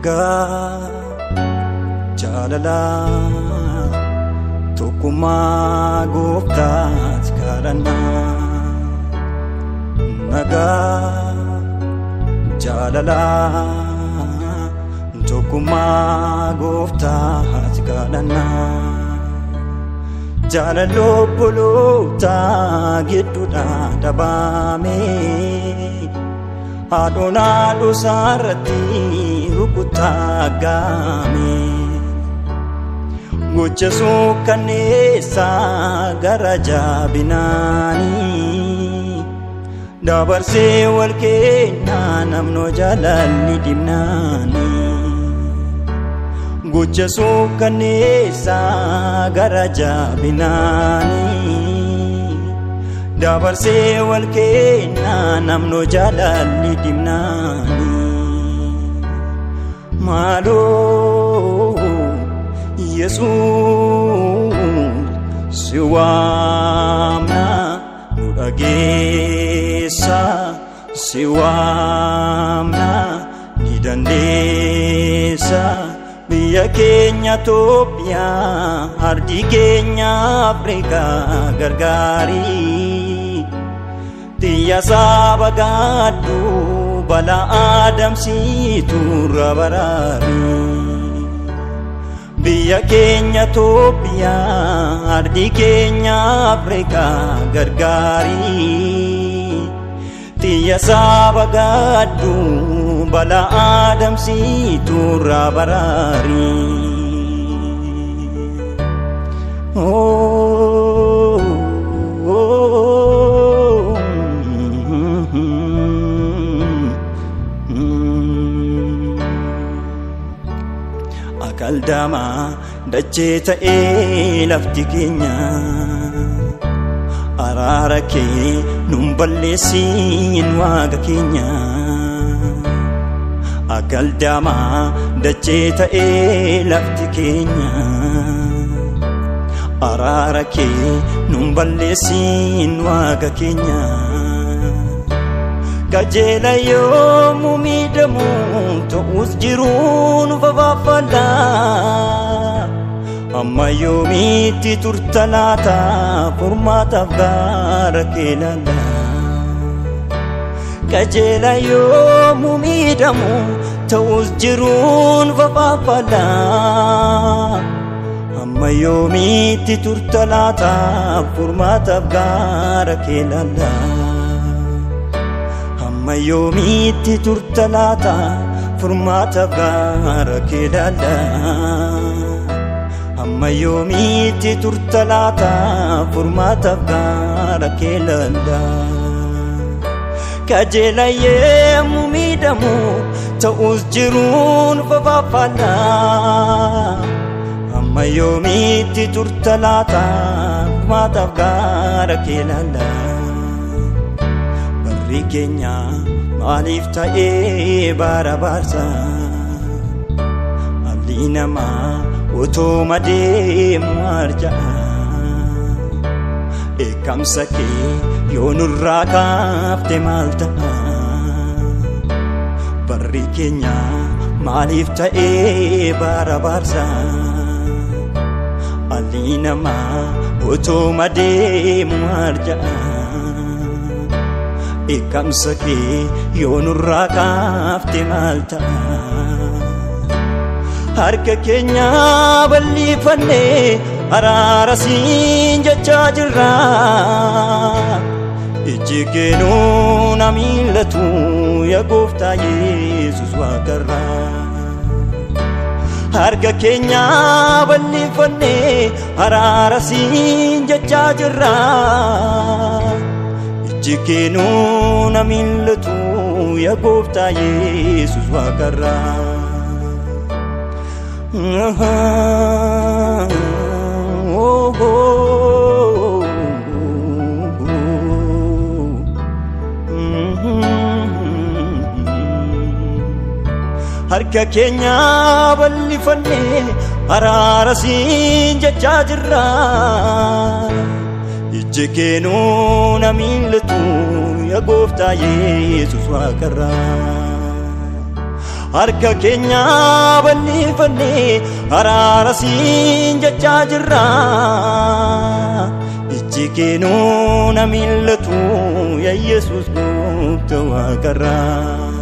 nagaa jaalala tokkummaa gooftaatti kadhannaa nagaa jaalala tokkummaa gooftaatti kadhannaa jaalala obboloota gidduudha dhabame Adonaa dosarratti rukutaa gaame gocha suukkanneessa gara jabinaani dabarsee wal kennaa namnoo jaalalli dhibnaani gocha suukkanneessa gara jabinaani dabarsee wal kennaa namnoo jaalalli dhibnaani maaloo Yesuus si waamna nu dhageessa si waamna ni dandeessa biyya keenya Itoophiyaa ardii keenya Afrikaa gargaarii Tiyya saba gaddu bala adamsitu rabarari Biyya keenya Itoophiyaa ardii keenya Afrikaa gargaarii Tiyya saba gaddu bala adamsitu rabarari Akaldama dachee ta'ee lafti keenya araara kee nun balleessin waaqa keenya Akaldama dachee ta'ee lafti keenya araara kee nun balleessin waaqa keenya Kajeela yoomuu miidhamu ta'us jiruun fafaafala amma yoomiitti turta laata furmaataaf gara kee laala Kajeela yoomuu miidhamu ta'us jiruun fafaafala amma yoomiitti turta laata furmaataaf gara kee laala Mayoomiti turta laata furmaataaf gara kee laala Mayoomiti turta laata furmaataaf gara kee laala Kajeela yoomuu miidhamu ta'us jiruun fafaafala Mayoomiti turta laata furmaataaf gara kee laala Keenya maaliif ta'ee bara barsa Alli namaa otoo madeemu arja'a Eekamsa kee yoo nurraa kaafte maal ta'a Barri keenya maaliif ta'ee bara barsa Alli namaa otoo madeemu arja'a Eekamsa kee yoo nurraa kaafte maal ta'a Harka keenya bal'ifannee araara siin jechaa jirra Iji kee nuun miillatu yaa gooftaa Yesuus waaqarra Harka keenya bal'ifannee araara siin jechaa jirra Iji nuun miillatu yaa gooftaa Yesuus waaqarra Harka keenya bal'ifannee araara siin jechaa jirra Iji kee nuun miillatu yaa gooftaa Yesuus waaqarra harka keenya bal'ifannee araara siin jechaa jirra. Ijji keenuu na mil'atu yaa Yesuus gooftaa waaqarraa.